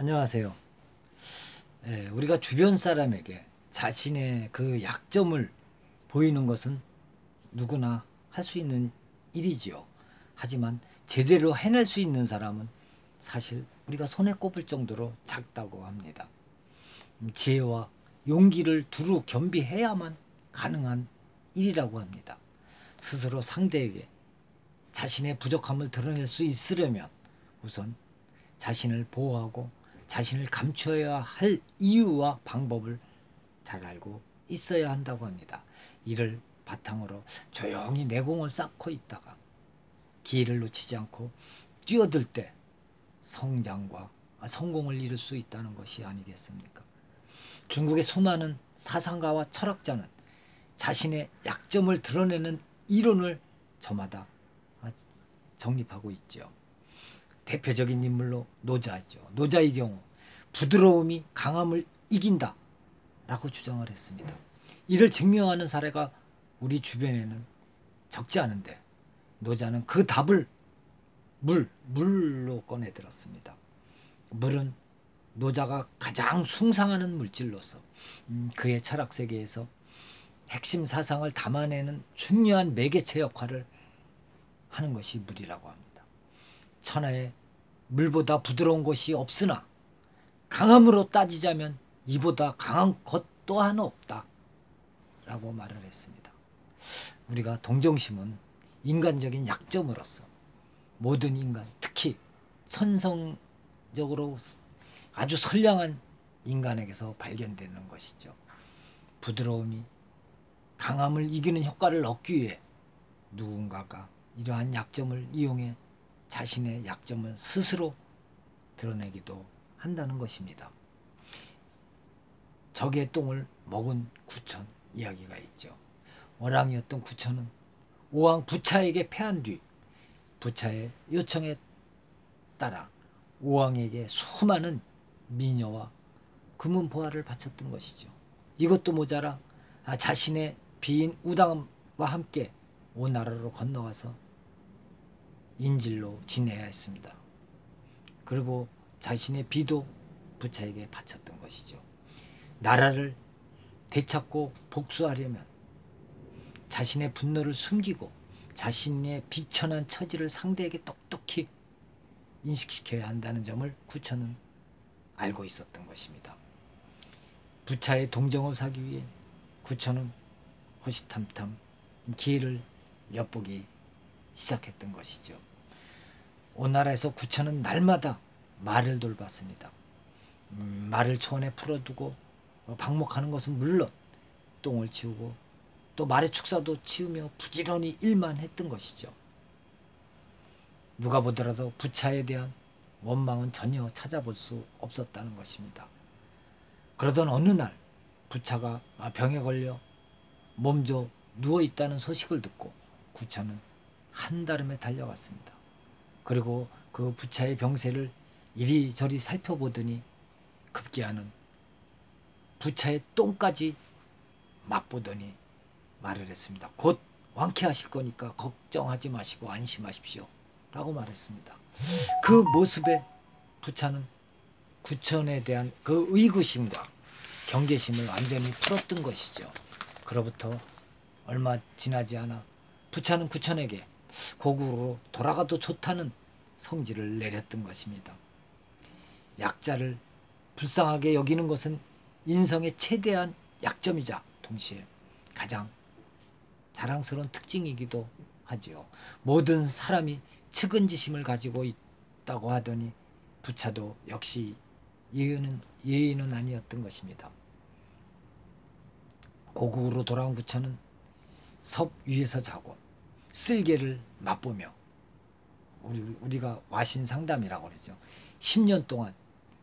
안녕하세요. 우리가 주변 사람에게 자신의 그 약점을 보이는 것은 누구나 할 수 있는 일이지요. 하지만 제대로 해낼 수 있는 사람은 사실 우리가 손에 꼽을 정도로 작다고 합니다. 지혜와 용기를 두루 겸비해야만 가능한 일이라고 합니다. 스스로 상대에게 자신의 부족함을 드러낼 수 있으려면 우선 자신을 보호하고 자신을 감춰야 할 이유와 방법을 잘 알고 있어야 한다고 합니다. 이를 바탕으로 조용히 내공을 쌓고 있다가 기회를 놓치지 않고 뛰어들 때 성장과 성공을 이룰 수 있다는 것이 아니겠습니까? 중국의 수많은 사상가와 철학자는 자신의 약점을 드러내는 이론을 저마다 정립하고 있죠. 대표적인 인물로 노자죠. 노자의 경우 부드러움이 강함을 이긴다 라고 주장을 했습니다. 이를 증명하는 사례가 우리 주변에는 적지 않은데 노자는 그 답을 물로 꺼내 들었습니다. 물은 노자가 가장 숭상하는 물질로서 그의 철학 세계에서 핵심 사상을 담아내는 중요한 매개체 역할을 하는 것이 물이라고 합니다. 천하에 물보다 부드러운 것이 없으나 강함으로 따지자면 이보다 강한 것 또한 없다 라고 말을 했습니다. 우리가 동정심은 인간적인 약점으로서 모든 인간, 특히 천성적으로 아주 선량한 인간에게서 발견되는 것이죠. 부드러움이 강함을 이기는 효과를 얻기 위해 누군가가 이러한 약점을 이용해 자신의 약점을 스스로 드러내기도 한다는 것입니다. 적의 똥을 먹은 구천 이야기가 있죠. 월왕이었던 구천은 오왕 부차에게 패한 뒤 부차의 요청에 따라 오왕에게 수많은 미녀와 금은 보화를 바쳤던 것이죠. 이것도 모자라 자신의 비인 우당과 함께 오나라로 건너가서 인질로 지내야 했습니다. 그리고 자신의 비도 부차에게 바쳤던 것이죠. 나라를 되찾고 복수하려면 자신의 분노를 숨기고 자신의 비천한 처지를 상대에게 똑똑히 인식시켜야 한다는 점을 구천은 알고 있었던 것입니다. 부차의 동정을 사기 위해 구천은 호시탐탐 기회를 엿보기 시작했던 것이죠. 오나라에서 구천은 날마다 말을 돌봤습니다. 말을 초원에 풀어두고 방목하는 것은 물론 똥을 치우고 또 말의 축사도 치우며 부지런히 일만 했던 것이죠. 누가 보더라도 부차에 대한 원망은 전혀 찾아볼 수 없었다는 것입니다. 그러던 어느 날 부차가 병에 걸려 몸져 누워있다는 소식을 듣고 구천은 한달음에 달려갔습니다. 그리고 그 부차의 병세를 이리저리 살펴보더니 급기야는 부차의 똥까지 맛보더니 말을 했습니다. 곧 완쾌하실 거니까 걱정하지 마시고 안심하십시오 라고 말했습니다. 그 모습에 부차는 구천에 대한 그 의구심과 경계심을 완전히 풀었던 것이죠. 그로부터 얼마 지나지 않아 부차는 구천에게 고국으로 돌아가도 좋다는 성질을 내렸던 것입니다. 약자를 불쌍하게 여기는 것은 인성의 최대한 약점이자 동시에 가장 자랑스러운 특징이기도 하지요. 모든 사람이 측은지심을 가지고 있다고 하더니 부차도 역시 예의는 아니었던 것입니다. 고국으로 돌아온 구천은 섭 위에서 자고 쓸개를 맛보며 우리가 와신상담이라고 그러죠. 10년 동안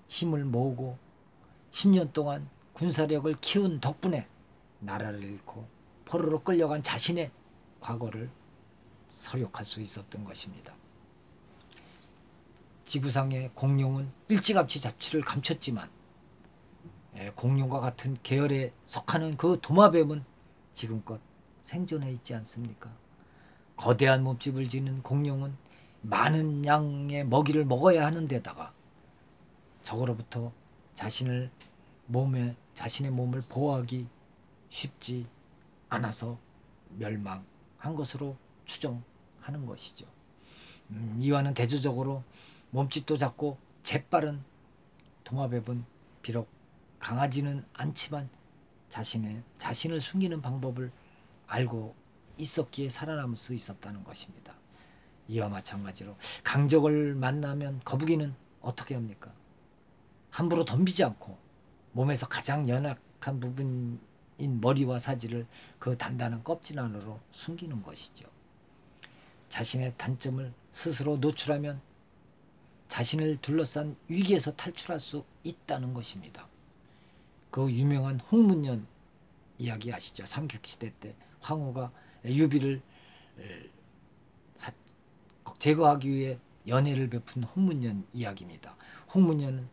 힘을 모으고 10년 동안 군사력을 키운 덕분에 나라를 잃고 포로로 끌려간 자신의 과거를 서력할 수 있었던 것입니다. 지구상의 공룡은 일찌감치 자취를 감췄지만 공룡과 같은 계열에 속하는 그 도마뱀은 지금껏 생존해 있지 않습니까? 거대한 몸집을 지닌 공룡은 많은 양의 먹이를 먹어야 하는 데다가 적으로부터 자신의 몸을 보호하기 쉽지 않아서 멸망한 것으로 추정하는 것이죠. 이와는 대조적으로 몸집도 작고 재빠른 도마뱀은 비록 강하지는 않지만 자신을 숨기는 방법을 알고 있었기에 살아남을 수 있었다는 것입니다. 이와 마찬가지로 강적을 만나면 거북이는 어떻게 합니까? 함부로 덤비지 않고 몸에서 가장 연약한 부분인 머리와 사지를 그 단단한 껍질 안으로 숨기는 것이죠. 자신의 단점을 스스로 노출하면 자신을 둘러싼 위기에서 탈출할 수 있다는 것입니다. 그 유명한 홍문년 이야기 아시죠? 삼국시대 때 황후가 유비를 제거하기 위해 연애를 베푼 홍문년 이야기입니다. 홍문년에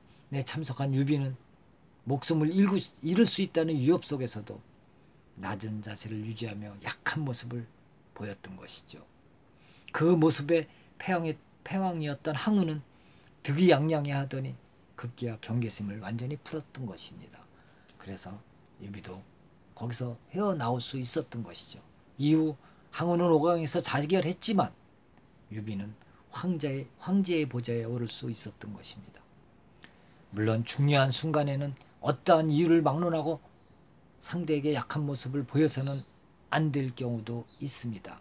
참석한 유비는 목숨을 잃을 수 있다는 위협 속에서도 낮은 자세를 유지하며 약한 모습을 보였던 것이죠. 그 모습에 패왕이었던 항우는 득이양양해 하더니 급기야 경계심을 완전히 풀었던 것입니다. 그래서 유비도 거기서 헤어나올 수 있었던 것이죠. 이후 항우는 5강에서 자결했지만 유비는 황제의 보좌에 오를 수 있었던 것입니다. 물론 중요한 순간에는 어떠한 이유를 막론하고 상대에게 약한 모습을 보여서는 안 될 경우도 있습니다.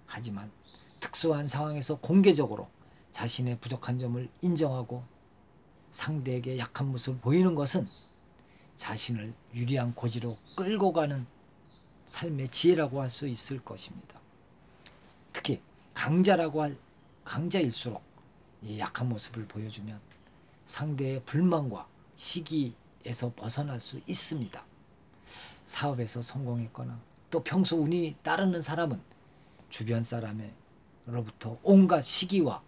하지만 특수한 상황에서 공개적으로 자신의 부족한 점을 인정하고 상대에게 약한 모습을 보이는 것은 자신을 유리한 고지로 끌고 가는 삶의 지혜라고 할 수 있을 것입니다. 특히 강자일수록 이 약한 모습을 보여주면 상대의 불만과 시기에서 벗어날 수 있습니다. 사업에서 성공했거나 또 평소 운이 따르는 사람은 주변 사람으로부터 온갖 시기와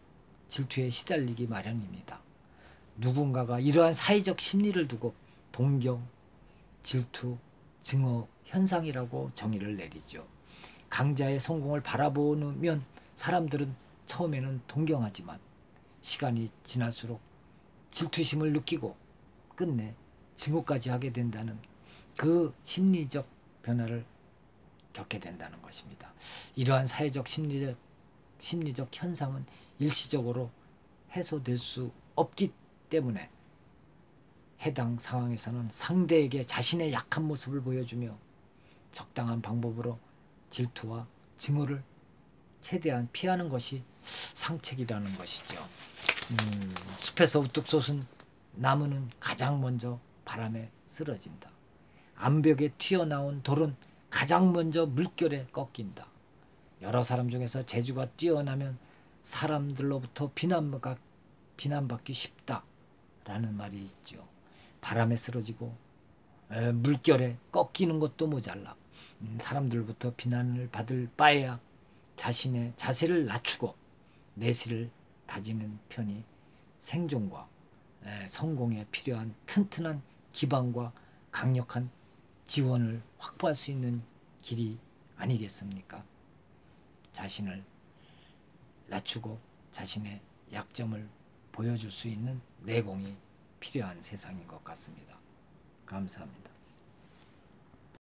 질투에 시달리기 마련입니다. 누군가가 이러한 사회적 심리를 두고 동경, 질투, 증오 현상이라고 정의를 내리죠. 강자의 성공을 바라보면 사람들은 처음에는 동경하지만 시간이 지날수록 질투심을 느끼고 끝내 증오까지 하게 된다는 그 심리적 변화를 겪게 된다는 것입니다. 이러한 사회적 심리적 현상은 일시적으로 해소될 수 없기 때문에 해당 상황에서는 상대에게 자신의 약한 모습을 보여주며 적당한 방법으로 질투와 증오를 최대한 피하는 것이 상책이라는 것이죠. 숲에서 우뚝 솟은 나무는 가장 먼저 바람에 쓰러진다. 암벽에 튀어나온 돌은 가장 먼저 물결에 꺾인다. 여러 사람 중에서 재주가 뛰어나면 사람들로부터 비난받기 쉽다라는 말이 있죠. 바람에 쓰러지고 물결에 꺾이는 것도 모자라 사람들부터 비난을 받을 바에야 자신의 자세를 낮추고 내실을 다지는 편이 생존과 성공에 필요한 튼튼한 기반과 강력한 지원을 확보할 수 있는 길이 아니겠습니까? 자신을 낮추고 자신의 약점을 보여줄 수 있는 내공이 필요한 세상인 것 같습니다. 감사합니다.